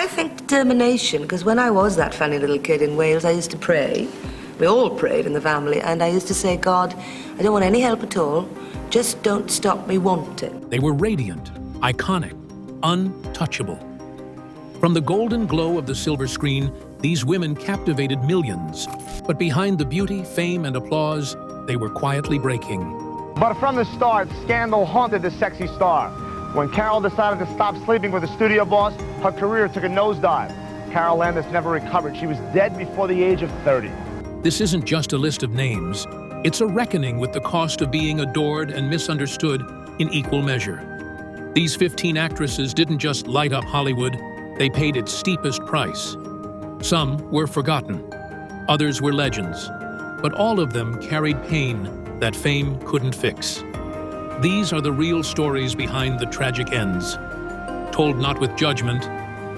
I think determination, because when I was that funny little kid in Wales, I used to pray. We all prayed in the family, and I used to say, God, I don't want any help at all. Just don't stop me wanting. They were radiant, iconic, untouchable. From the golden glow of the silver screen, these women captivated millions. But behind the beauty, fame, and applause, they were quietly breaking. But from the start, scandal haunted the sexy star. When Carol decided to stop sleeping with the studio boss, her career took a nosedive. Carol Landis never recovered. She was dead before the age of 30. This isn't just a list of names. It's a reckoning with the cost of being adored and misunderstood in equal measure. These 15 actresses didn't just light up Hollywood, they paid its steepest price. Some were forgotten, others were legends, but all of them carried pain that fame couldn't fix. These are the real stories behind the tragic ends, told not with judgment,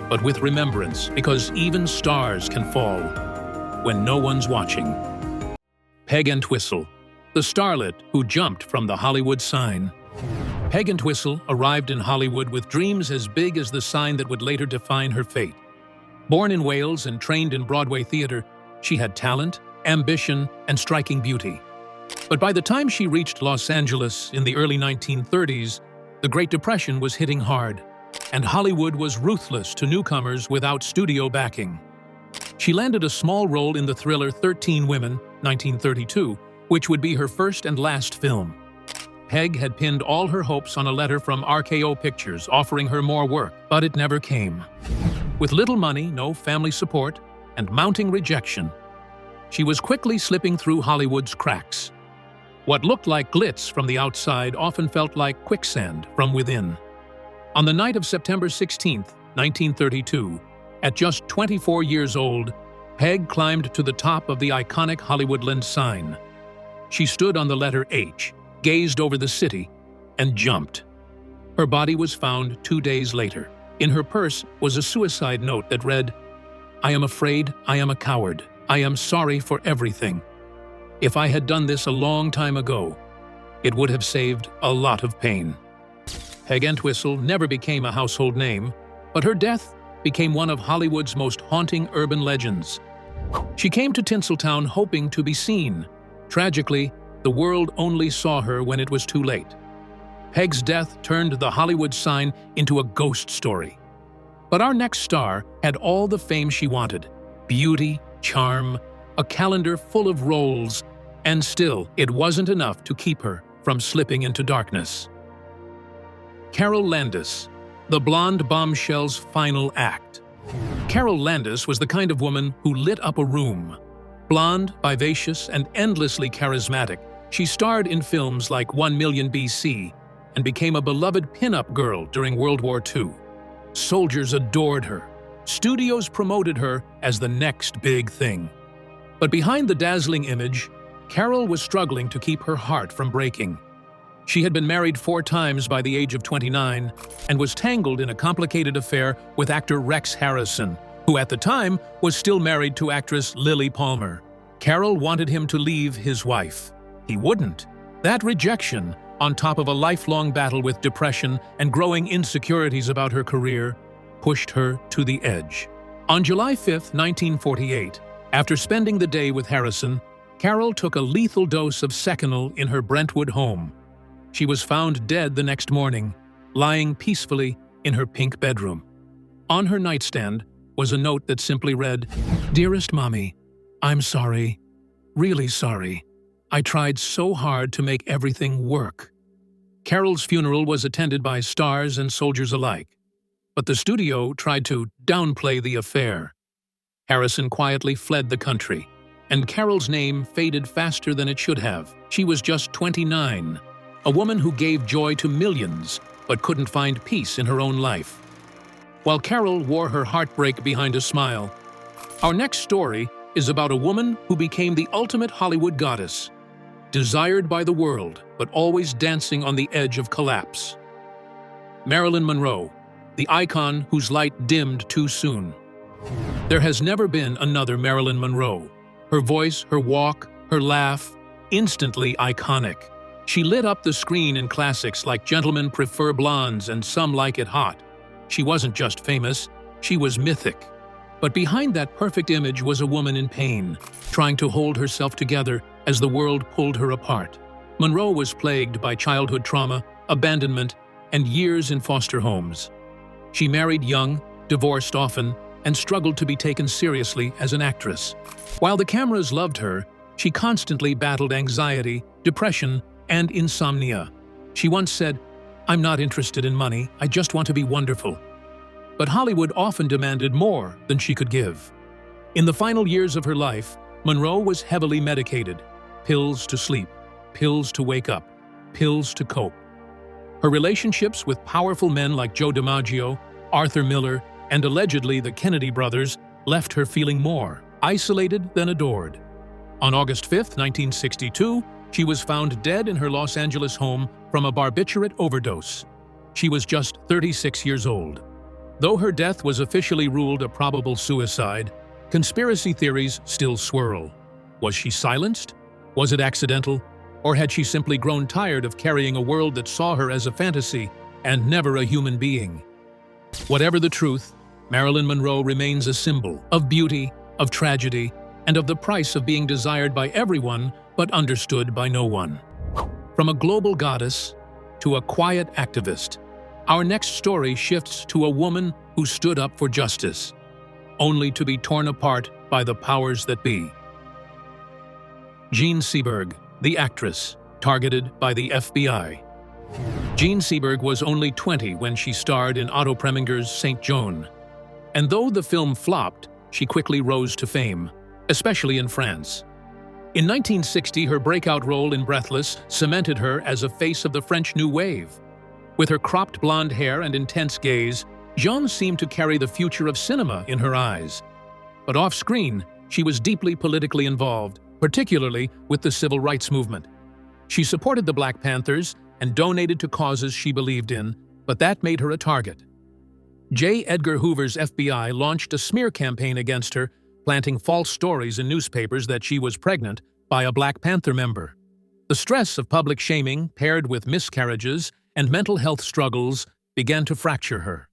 but with remembrance, because even stars can fall when no one's watching. Peg Entwistle, the starlet who jumped from the Hollywood sign. Peg Entwistle arrived in Hollywood with dreams as big as the sign that would later define her fate. Born in Wales and trained in Broadway theater, she had talent, ambition, and striking beauty. But by the time she reached Los Angeles in the early 1930s, the Great Depression was hitting hard, and Hollywood was ruthless to newcomers without studio backing. She landed a small role in the thriller 13 Women, 1932, which would be her first and last film. Peg had pinned all her hopes on a letter from RKO Pictures offering her more work, but it never came. With little money, no family support, and mounting rejection, she was quickly slipping through Hollywood's cracks. What looked like glitz from the outside often felt like quicksand from within. On the night of September 16, 1932, at just 24 years old, Peg climbed to the top of the iconic Hollywoodland sign. She stood on the letter H, gazed over the city, and jumped. Her body was found 2 days later. In her purse was a suicide note that read, "I am afraid I am a coward. I am sorry for everything. If I had done this a long time ago, it would have saved a lot of pain." Peg Entwistle never became a household name, but her death became one of Hollywood's most haunting urban legends. She came to Tinseltown hoping to be seen. Tragically, the world only saw her when it was too late. Peg's death turned the Hollywood sign into a ghost story. But our next star had all the fame she wanted: beauty, charm, a calendar full of roles, and still, it wasn't enough to keep her from slipping into darkness. Carol Landis, the blonde bombshell's final act. Carol Landis was the kind of woman who lit up a room. Blonde, vivacious, and endlessly charismatic, she starred in films like 1 Million BC and became a beloved pin-up girl during World War II. Soldiers adored her. Studios promoted her as the next big thing. But behind the dazzling image, Carol was struggling to keep her heart from breaking. She had been married 4 times by the age of 29 and was tangled in a complicated affair with actor Rex Harrison, who at the time was still married to actress Lily Palmer. Carol wanted him to leave his wife. He wouldn't. That rejection, on top of a lifelong battle with depression and growing insecurities about her career, pushed her to the edge. On July 5, 1948, after spending the day with Harrison, Carol took a lethal dose of Seconal in her Brentwood home. She was found dead the next morning, lying peacefully in her pink bedroom. On her nightstand was a note that simply read, "Dearest Mommy, I'm sorry, really sorry. I tried so hard to make everything work." Carol's funeral was attended by stars and soldiers alike, but the studio tried to downplay the affair. Harrison quietly fled the country, and Carol's name faded faster than it should have. She was just 29, a woman who gave joy to millions but couldn't find peace in her own life. While Carol wore her heartbreak behind a smile, our next story is about a woman who became the ultimate Hollywood goddess, desired by the world but always dancing on the edge of collapse. Marilyn Monroe, the icon whose light dimmed too soon. There has never been another Marilyn Monroe. Her voice, her walk, her laugh, instantly iconic. She lit up the screen in classics like Gentlemen Prefer Blondes and Some Like It Hot. She wasn't just famous, She was mythic. But behind that perfect image was a woman in pain, trying to hold herself together as the world pulled her apart. Monroe was plagued by childhood trauma, abandonment, and years in foster homes. She married young, divorced often, and struggled to be taken seriously as an actress. While the cameras loved her, she constantly battled anxiety, depression, and insomnia. She once said, "I'm not interested in money, I just want to be wonderful." But Hollywood often demanded more than she could give. In the final years of her life, Monroe was heavily medicated. Pills to sleep, pills to wake up, pills to cope. Her relationships with powerful men like Joe DiMaggio, Arthur Miller, and allegedly the Kennedy brothers left her feeling more isolated than adored. On August 5, 1962, she was found dead in her Los Angeles home from a barbiturate overdose. She was just 36 years old. Though her death was officially ruled a probable suicide, conspiracy theories still swirl. Was she silenced? Was it accidental? Or had she simply grown tired of carrying a world that saw her as a fantasy and never a human being? Whatever the truth, Marilyn Monroe remains a symbol of beauty, of tragedy, and of the price of being desired by everyone but understood by no one. From a global goddess to a quiet activist, our next story shifts to a woman who stood up for justice, only to be torn apart by the powers that be. Jean Seberg, the actress, targeted by the FBI. Jean Seberg was only 20 when she starred in Otto Preminger's St. Joan. And though the film flopped, she quickly rose to fame, especially in France. In 1960, her breakout role in Breathless cemented her as a face of the French New Wave. With her cropped blonde hair and intense gaze, Jean seemed to carry the future of cinema in her eyes. But off-screen, she was deeply politically involved, particularly with the civil rights movement. She supported the Black Panthers and donated to causes she believed in, but that made her a target. J. Edgar Hoover's FBI launched a smear campaign against her, planting false stories in newspapers that she was pregnant by a Black Panther member. The stress of public shaming, paired with miscarriages and mental health struggles, began to fracture her.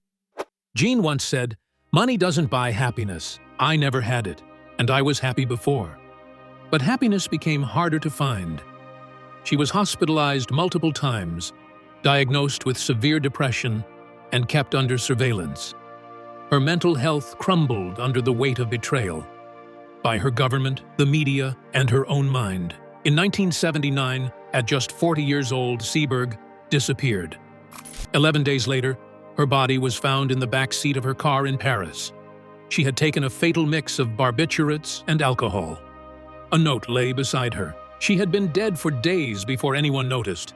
Jean once said, "Money doesn't buy happiness. I never had it, and I was happy before." But happiness became harder to find. She was hospitalized multiple times, diagnosed with severe depression, and kept under surveillance. Her mental health crumbled under the weight of betrayal by her government, the media, and her own mind. In 1979, at just 40 years old, Seberg disappeared. 11 days later, her body was found in the back seat of her car in Paris. She had taken a fatal mix of barbiturates and alcohol. A note lay beside her. She had been dead for days before anyone noticed.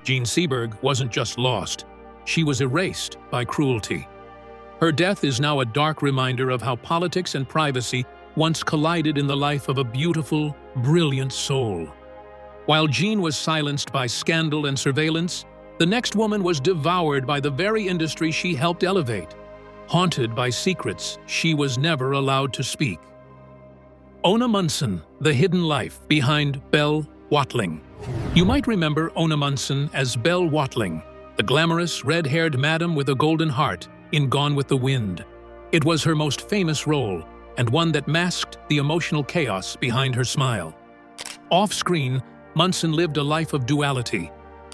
Jean Seberg wasn't just lost. She was erased by cruelty. Her death is now a dark reminder of how politics and privacy once collided in the life of a beautiful, brilliant soul. While Jean was silenced by scandal and surveillance, the next woman was devoured by the very industry she helped elevate, haunted by secrets she was never allowed to speak. Ona Munson, the hidden life behind Belle Watling. You might remember Ona Munson as Belle Watling, the glamorous, red-haired madam with a golden heart in Gone with the Wind. It was her most famous role, and one that masked the emotional chaos behind her smile. Off-screen, Munson lived a life of duality,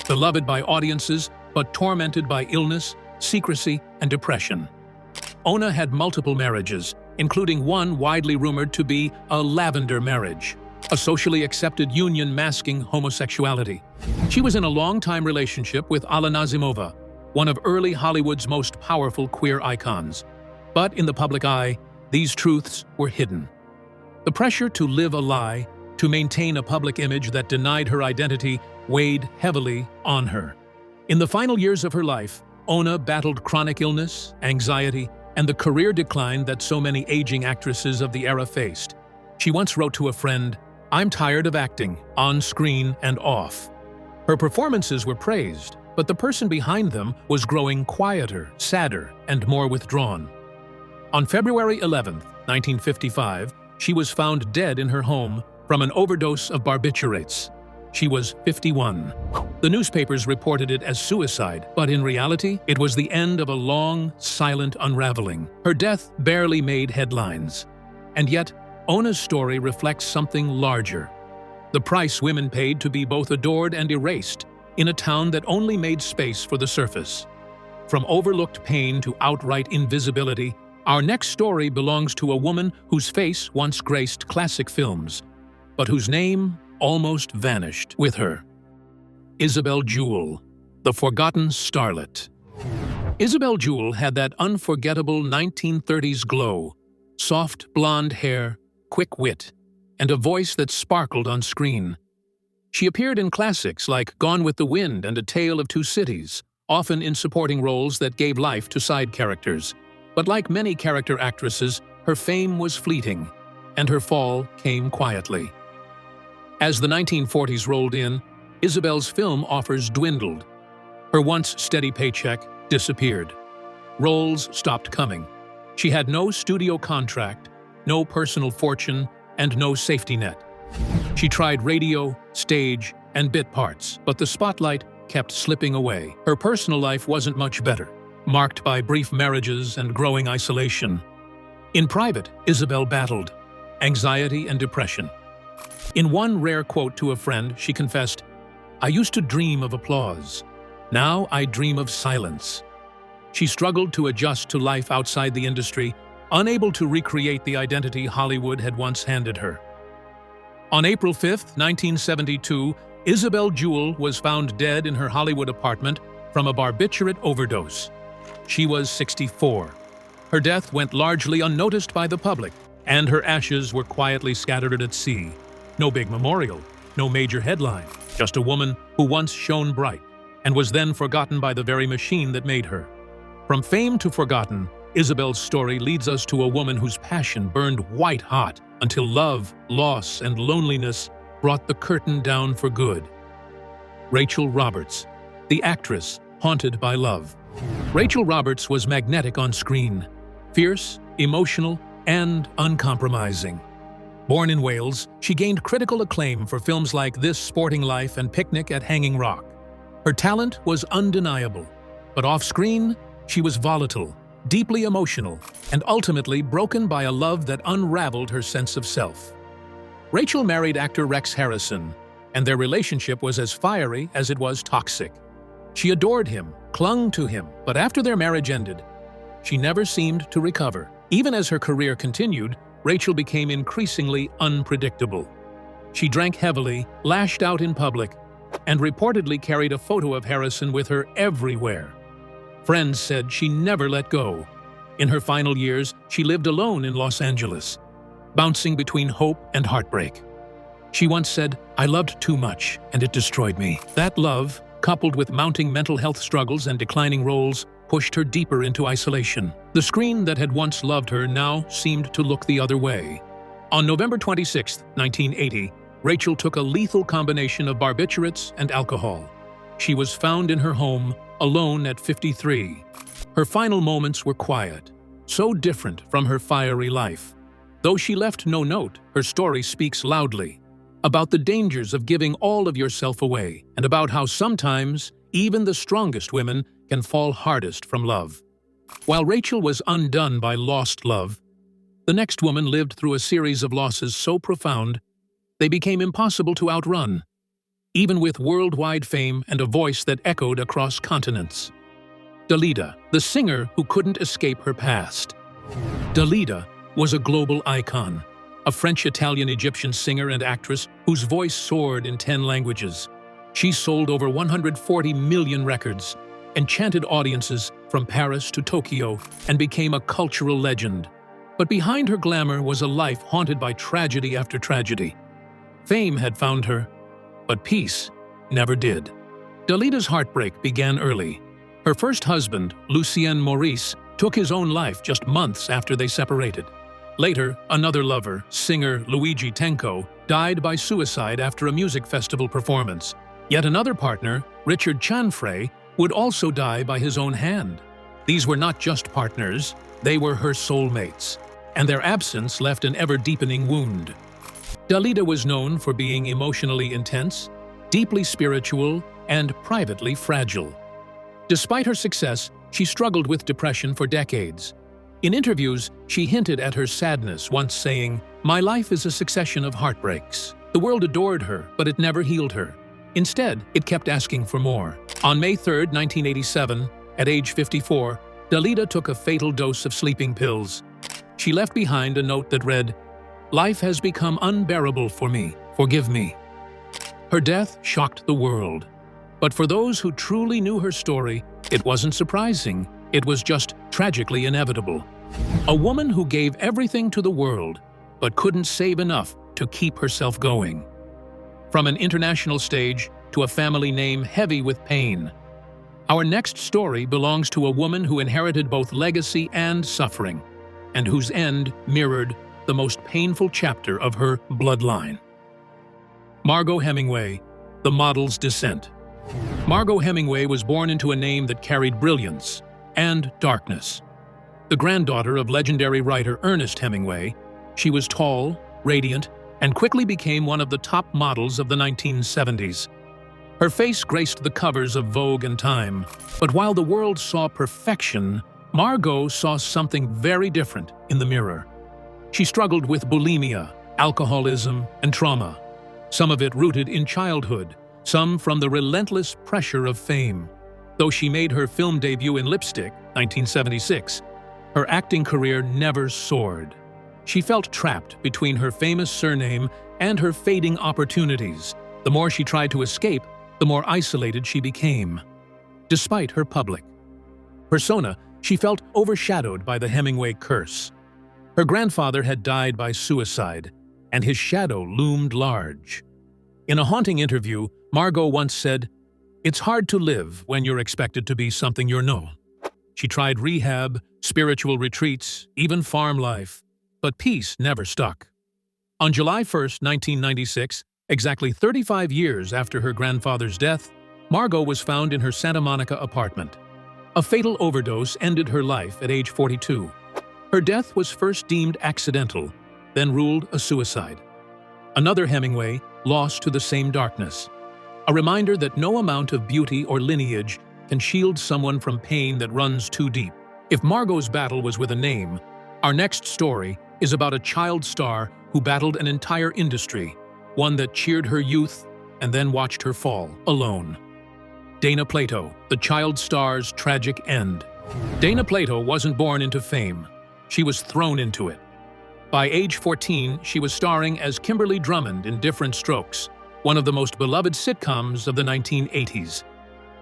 beloved by audiences but tormented by illness, secrecy, and depression. Ona had multiple marriages, including one widely rumored to be a lavender marriage, a socially accepted union masking homosexuality. She was in a long-time relationship with Alla Nazimova, one of early Hollywood's most powerful queer icons. But in the public eye, these truths were hidden. The pressure to live a lie, to maintain a public image that denied her identity, weighed heavily on her. In the final years of her life, Ona battled chronic illness, anxiety, and the career decline that so many aging actresses of the era faced. She once wrote to a friend, "I'm tired of acting, on screen and off." Her performances were praised, but the person behind them was growing quieter, sadder, and more withdrawn. On February 11, 1955, she was found dead in her home from an overdose of barbiturates. She was 51. The newspapers reported it as suicide, but in reality, it was the end of a long, silent unraveling. Her death barely made headlines. And yet, Ona's story reflects something larger. The price women paid to be both adored and erased in a town that only made space for the surface. From overlooked pain to outright invisibility, our next story belongs to a woman whose face once graced classic films, but whose name almost vanished with her. Isabel Jewell, the forgotten starlet. Isabel Jewell had that unforgettable 1930s glow, soft blonde hair, quick wit, and a voice that sparkled on screen. She appeared in classics like Gone with the Wind and A Tale of Two Cities, often in supporting roles that gave life to side characters. But like many character actresses, her fame was fleeting, and her fall came quietly. As the 1940s rolled in, Isabel's film offers dwindled. Her once steady paycheck disappeared. Roles stopped coming. She had no studio contract, no personal fortune, and no safety net. She tried radio, stage, and bit parts, but the spotlight kept slipping away. Her personal life wasn't much better, marked by brief marriages and growing isolation. In private, Isabel battled anxiety and depression. In one rare quote to a friend, she confessed, "I used to dream of applause. Now I dream of silence." She struggled to adjust to life outside the industry, unable to recreate the identity Hollywood had once handed her. On April 5, 1972, Isabel Jewell was found dead in her Hollywood apartment from a barbiturate overdose. She was 64. Her death went largely unnoticed by the public, and her ashes were quietly scattered at sea. No big memorial, no major headline, just a woman who once shone bright and was then forgotten by the very machine that made her. From fame to forgotten, Isabel's story leads us to a woman whose passion burned white-hot until love, loss, and loneliness brought the curtain down for good. Rachel Roberts, the actress haunted by love. Rachel Roberts was magnetic on screen, fierce, emotional, and uncompromising. Born in Wales, she gained critical acclaim for films like This Sporting Life and Picnic at Hanging Rock. Her talent was undeniable, but off-screen, she was volatile, deeply emotional, and ultimately broken by a love that unraveled her sense of self. Rachel married actor Rex Harrison, and their relationship was as fiery as it was toxic. She adored him, clung to him, but after their marriage ended, she never seemed to recover. Even as her career continued, Rachel became increasingly unpredictable. She drank heavily, lashed out in public, and reportedly carried a photo of Harrison with her everywhere. Friends said she never let go. In her final years, she lived alone in Los Angeles, bouncing between hope and heartbreak. She once said, "I loved too much, and it destroyed me." That love, coupled with mounting mental health struggles and declining roles, pushed her deeper into isolation. The screen that had once loved her now seemed to look the other way. On November 26, 1980, Rachel took a lethal combination of barbiturates and alcohol. She was found in her home, alone at 53. Her final moments were quiet, so different from her fiery life. Though she left no note, her story speaks loudly about the dangers of giving all of yourself away, and about how sometimes even the strongest women can fall hardest from love. While Rachel was undone by lost love, the next woman lived through a series of losses so profound they became impossible to outrun, even with worldwide fame and a voice that echoed across continents. Dalida, the singer who couldn't escape her past. Dalida was a global icon, a French-Italian-Egyptian singer and actress whose voice soared in 10 languages. She sold over 140 million records, enchanted audiences from Paris to Tokyo, and became a cultural legend. But behind her glamour was a life haunted by tragedy after tragedy. Fame had found her, but peace never did. Dalida's heartbreak began early. Her first husband, Lucien Maurice, took his own life just months after they separated. Later, another lover, singer Luigi Tenco, died by suicide after a music festival performance. Yet another partner, Richard Chanfray, would also die by his own hand. These were not just partners, they were her soulmates, and their absence left an ever-deepening wound. Dalida was known for being emotionally intense, deeply spiritual and privately fragile. Despite her success, she struggled with depression for decades. In interviews, she hinted at her sadness, once saying, "My life is a succession of heartbreaks." The world adored her, but it never healed her. Instead, it kept asking for more. On May 3, 1987, at age 54, Dalida took a fatal dose of sleeping pills. She left behind a note that read, "Life has become unbearable for me. Forgive me." Her death shocked the world. But for those who truly knew her story, it wasn't surprising. It was just tragically inevitable. A woman who gave everything to the world, but couldn't save enough to keep herself going. From an international stage to a family name heavy with pain. Our next story belongs to a woman who inherited both legacy and suffering, and whose end mirrored the most painful chapter of her bloodline. Margot Hemingway, the model's descent. Margot Hemingway was born into a name that carried brilliance and darkness. The granddaughter of legendary writer Ernest Hemingway, she was tall, radiant, and quickly became one of the top models of the 1970s. Her face graced the covers of Vogue and Time, but while the world saw perfection, Margot saw something very different in the mirror. She struggled with bulimia, alcoholism, and trauma, some of it rooted in childhood, some from the relentless pressure of fame. Though she made her film debut in Lipstick, 1976, her acting career never soared. She felt trapped between her famous surname and her fading opportunities. The more she tried to escape, the more isolated she became. Despite her public persona, she felt overshadowed by the Hemingway curse. Her grandfather had died by suicide, and his shadow loomed large. In a haunting interview, Margot once said, "It's hard to live when you're expected to be something you're not." She tried rehab, spiritual retreats, even farm life, but peace never stuck. On July 1, 1996, exactly 35 years after her grandfather's death, Margot was found in her Santa Monica apartment. A fatal overdose ended her life at age 42. Her death was first deemed accidental, then ruled a suicide. Another Hemingway lost to the same darkness. A reminder that no amount of beauty or lineage can shield someone from pain that runs too deep. If Margot's battle was with a name, our next story is about a child star who battled an entire industry, one that cheered her youth and then watched her fall alone. Dana Plato, the child star's tragic end. Dana Plato wasn't born into fame. She was thrown into it. By age 14, she was starring as Kimberly Drummond in Different Strokes, one of the most beloved sitcoms of the 1980s.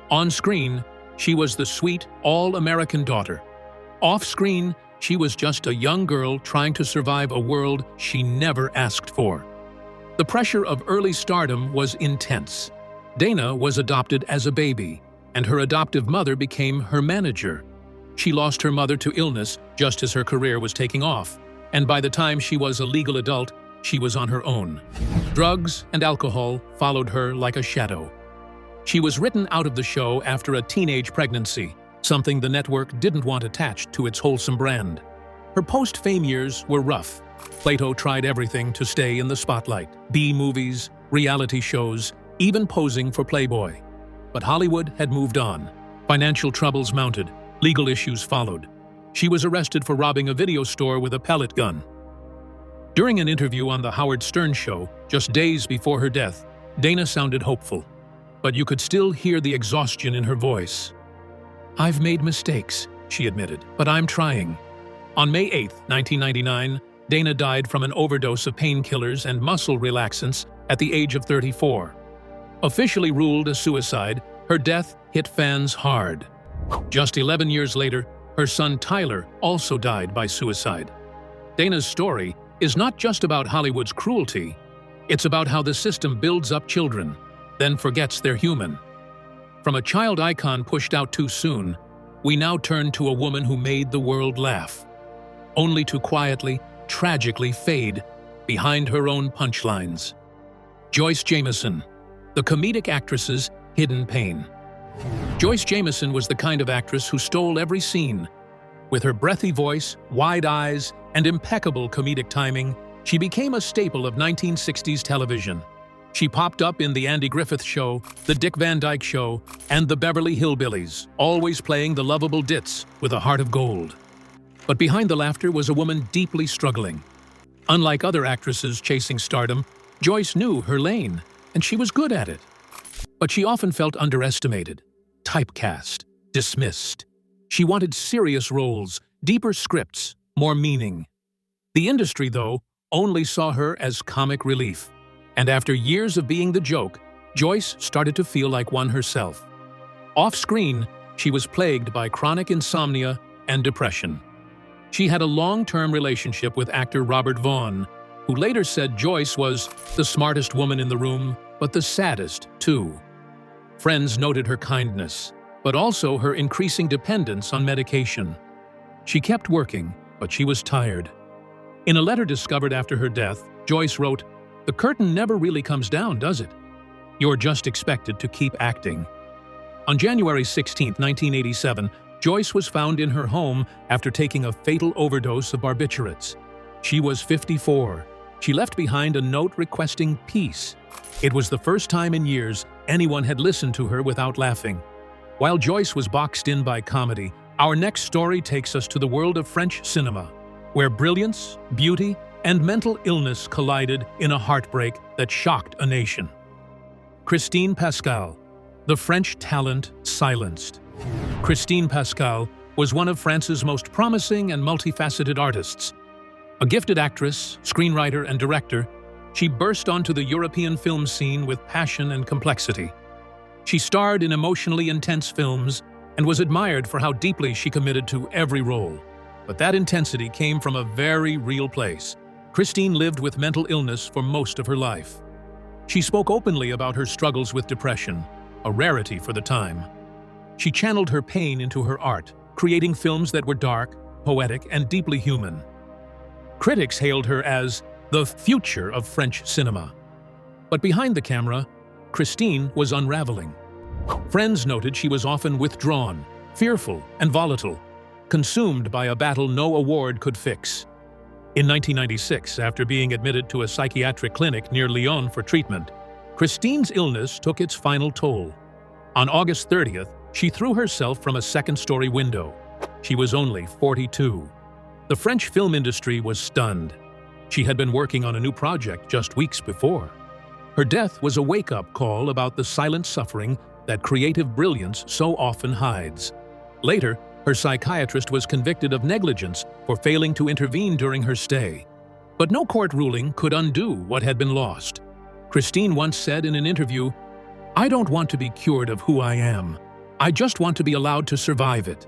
On screen, she was the sweet, all-American daughter. Off-screen, she was just a young girl trying to survive a world she never asked for. The pressure of early stardom was intense. Dana was adopted as a baby, and her adoptive mother became her manager. She lost her mother to illness just as her career was taking off, and by the time she was a legal adult, she was on her own. Drugs and alcohol followed her like a shadow. She was written out of the show after a teenage pregnancy, something the network didn't want attached to its wholesome brand. Her post-fame years were rough. Plato tried everything to stay in the spotlight: B-movies, reality shows, even posing for Playboy. But Hollywood had moved on. Financial troubles mounted, legal issues followed. She was arrested for robbing a video store with a pellet gun. During an interview on The Howard Stern Show, just days before her death, Dana sounded hopeful, but you could still hear the exhaustion in her voice. "I've made mistakes," she admitted, "but I'm trying." On May 8, 1999, Dana died from an overdose of painkillers and muscle relaxants at the age of 34. Officially ruled a suicide, her death hit fans hard. Just 11 years later, her son Tyler also died by suicide. Dana's story is not just about Hollywood's cruelty, it's about how the system builds up children, then forgets they're human. From a child icon pushed out too soon, we now turn to a woman who made the world laugh, only to quietly, tragically fade behind her own punchlines. Joyce Jameson, the comedic actress's hidden pain. Joyce Jameson was the kind of actress who stole every scene. With her breathy voice, wide eyes, and impeccable comedic timing, she became a staple of 1960s television. She popped up in The Andy Griffith Show, The Dick Van Dyke Show, and The Beverly Hillbillies, always playing the lovable ditz with a heart of gold. But behind the laughter was a woman deeply struggling. Unlike other actresses chasing stardom, Joyce knew her lane, and she was good at it. But she often felt underestimated, typecast, dismissed. She wanted serious roles, deeper scripts, more meaning. The industry, though, only saw her as comic relief. And after years of being the joke, Joyce started to feel like one herself. Off-screen, she was plagued by chronic insomnia and depression. She had a long-term relationship with actor Robert Vaughn, who later said Joyce was the smartest woman in the room, but the saddest, too. Friends noted her kindness, but also her increasing dependence on medication. She kept working, but she was tired. In a letter discovered after her death, Joyce wrote, "The curtain never really comes down, does it? You're just expected to keep acting." On January 16, 1987, Joyce was found in her home after taking a fatal overdose of barbiturates. She was 54. She left behind a note requesting peace. It was the first time in years anyone had listened to her without laughing. While Joyce was boxed in by comedy, our next story takes us to the world of French cinema, where brilliance, beauty, and mental illness collided in a heartbreak that shocked a nation. Christine Pascal, the French talent silenced. Christine Pascal was one of France's most promising and multifaceted artists. A gifted actress, screenwriter, and director, she burst onto the European film scene with passion and complexity. She starred in emotionally intense films and was admired for how deeply she committed to every role. But that intensity came from a very real place. Christine lived with mental illness for most of her life. She spoke openly about her struggles with depression, a rarity for the time. She channeled her pain into her art, creating films that were dark, poetic, and deeply human. Critics hailed her as the future of French cinema. But behind the camera, Christine was unraveling. Friends noted she was often withdrawn, fearful, and volatile, consumed by a battle no award could fix. In 1996, after being admitted to a psychiatric clinic near Lyon for treatment, Christine's illness took its final toll. On August 30th, she threw herself from a second-story window. She was only 42. The French film industry was stunned. She had been working on a new project just weeks before. Her death was a wake-up call about the silent suffering that creative brilliance so often hides. Later, her psychiatrist was convicted of negligence for failing to intervene during her stay. But no court ruling could undo what had been lost. Christine once said in an interview, "I don't want to be cured of who I am. I just want to be allowed to survive it."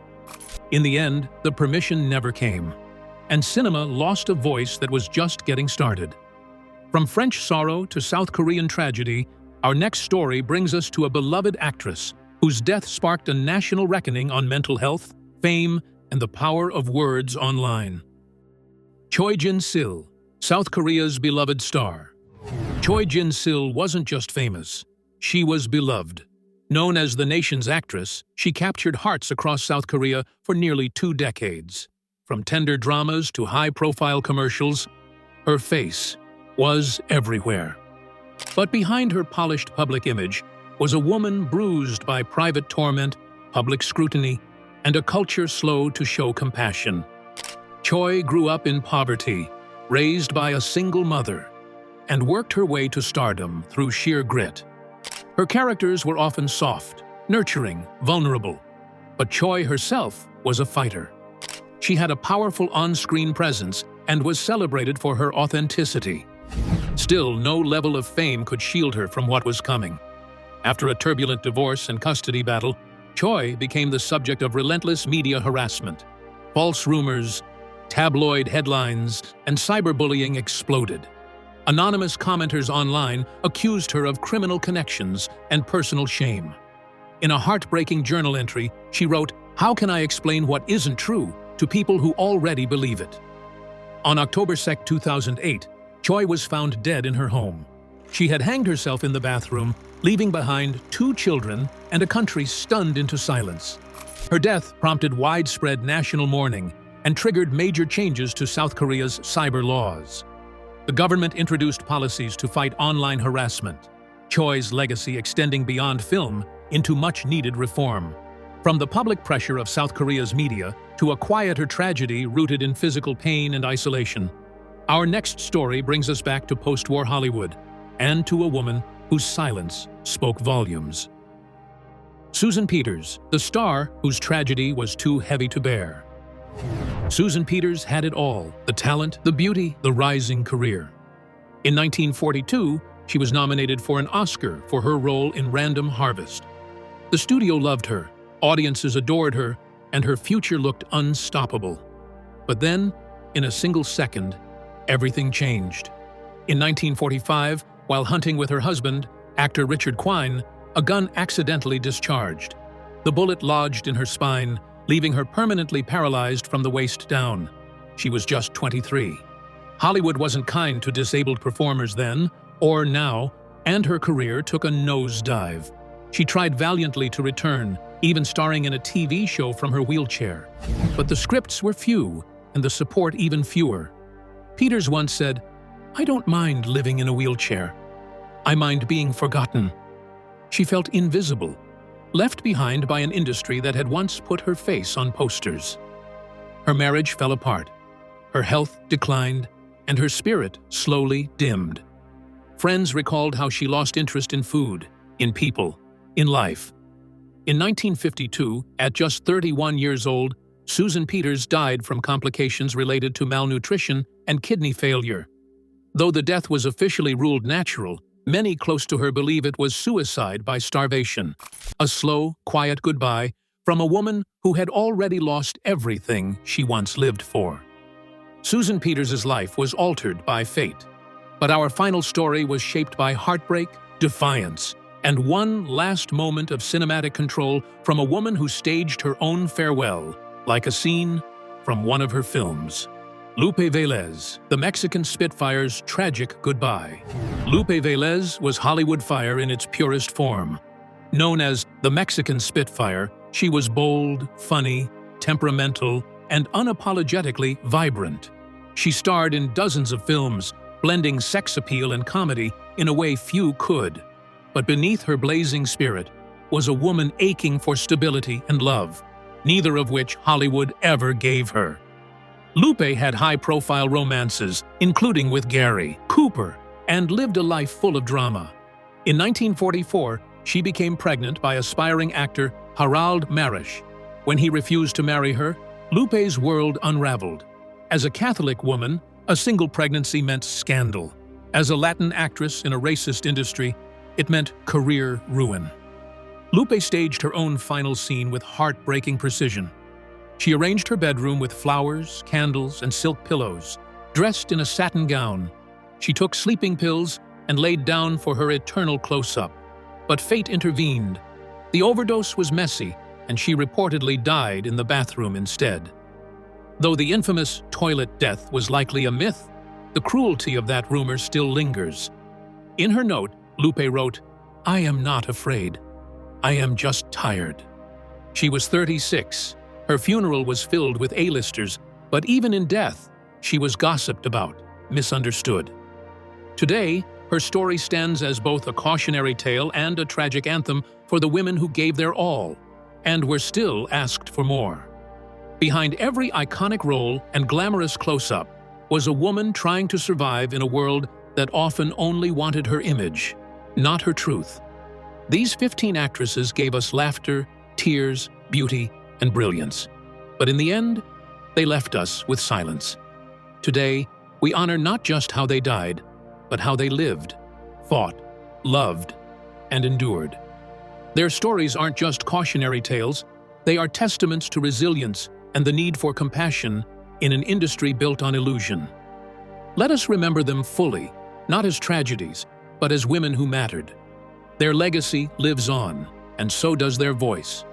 In the end, the permission never came, and cinema lost a voice that was just getting started. From French sorrow to South Korean tragedy, our next story brings us to a beloved actress whose death sparked a national reckoning on mental health, fame, and the power of words online. Choi Jin-sil, South Korea's beloved star. Choi Jin-sil wasn't just famous, she was beloved. Known as the nation's actress, she captured hearts across South Korea for nearly 2 decades. From tender dramas to high-profile commercials, her face was everywhere. But behind her polished public image was a woman bruised by private torment, public scrutiny, and a culture slow to show compassion. Choi grew up in poverty, raised by a single mother, and worked her way to stardom through sheer grit. Her characters were often soft, nurturing, vulnerable, but Choi herself was a fighter. She had a powerful on-screen presence and was celebrated for her authenticity. Still, no level of fame could shield her from what was coming. After a turbulent divorce and custody battle, Choi became the subject of relentless media harassment. False rumors, tabloid headlines, and cyberbullying exploded. Anonymous commenters online accused her of criminal connections and personal shame. In a heartbreaking journal entry, she wrote, "How can I explain what isn't true to people who already believe it?" On October 2, 2008, Choi was found dead in her home. She had hanged herself in the bathroom, leaving behind 2 children and a country stunned into silence. Her death prompted widespread national mourning and triggered major changes to South Korea's cyber laws. The government introduced policies to fight online harassment, Choi's legacy extending beyond film into much-needed reform. From the public pressure of South Korea's media to a quieter tragedy rooted in physical pain and isolation, our next story brings us back to post-war Hollywood and to a woman whose silence spoke volumes. Susan Peters, the star whose tragedy was too heavy to bear. Susan Peters had it all: the talent, the beauty, the rising career. In 1942, she was nominated for an Oscar for her role in Random Harvest. The studio loved her, audiences adored her, and her future looked unstoppable. But then, in a single second, everything changed. In 1945, while hunting with her husband, actor Richard Quine, a gun accidentally discharged. The bullet lodged in her spine, leaving her permanently paralyzed from the waist down. She was just 23. Hollywood wasn't kind to disabled performers then, or now, and her career took a nosedive. She tried valiantly to return, even starring in a TV show from her wheelchair. But the scripts were few, and the support even fewer. Peters once said, "I don't mind living in a wheelchair. I mind being forgotten." She felt invisible, left behind by an industry that had once put her face on posters. Her marriage fell apart, her health declined, and her spirit slowly dimmed. Friends recalled how she lost interest in food, in people, in life. In 1952, at just 31 years old, Susan Peters died from complications related to malnutrition and kidney failure. Though the death was officially ruled natural, many close to her believe it was suicide by starvation. A slow, quiet goodbye from a woman who had already lost everything she once lived for. Susan Peters' life was altered by fate, but our final story was shaped by heartbreak, defiance, and one last moment of cinematic control from a woman who staged her own farewell, like a scene from one of her films. Lupe Velez, the Mexican Spitfire's tragic goodbye. Lupe Velez was Hollywood fire in its purest form. Known as the Mexican Spitfire, she was bold, funny, temperamental, and unapologetically vibrant. She starred in dozens of films, blending sex appeal and comedy in a way few could. But beneath her blazing spirit was a woman aching for stability and love, neither of which Hollywood ever gave her. Lupe had high-profile romances, including with Gary Cooper, and lived a life full of drama. In 1944, she became pregnant by aspiring actor Harold Marish. When he refused to marry her, Lupe's world unraveled. As a Catholic woman, a single pregnancy meant scandal. As a Latin actress in a racist industry, it meant career ruin. Lupe staged her own final scene with heartbreaking precision. She arranged her bedroom with flowers, candles, and silk pillows. Dressed in a satin gown, she took sleeping pills and laid down for her eternal close-up. But fate intervened. The overdose was messy, and she reportedly died in the bathroom instead. Though the infamous toilet death was likely a myth, the cruelty of that rumor still lingers. In her note, Lupe wrote, "I am not afraid. I am just tired." She was 36. Her funeral was filled with A-listers, but even in death, she was gossiped about, misunderstood. Today, her story stands as both a cautionary tale and a tragic anthem for the women who gave their all, and were still asked for more. Behind every iconic role and glamorous close-up was a woman trying to survive in a world that often only wanted her image, not her truth. These 15 actresses gave us laughter, tears, beauty, and brilliance. But in the end, they left us with silence. Today, we honor not just how they died, but how they lived, fought, loved, and endured. Their stories aren't just cautionary tales, they are testaments to resilience and the need for compassion in an industry built on illusion. Let us remember them fully, not as tragedies, but as women who mattered. Their legacy lives on, and so does their voice.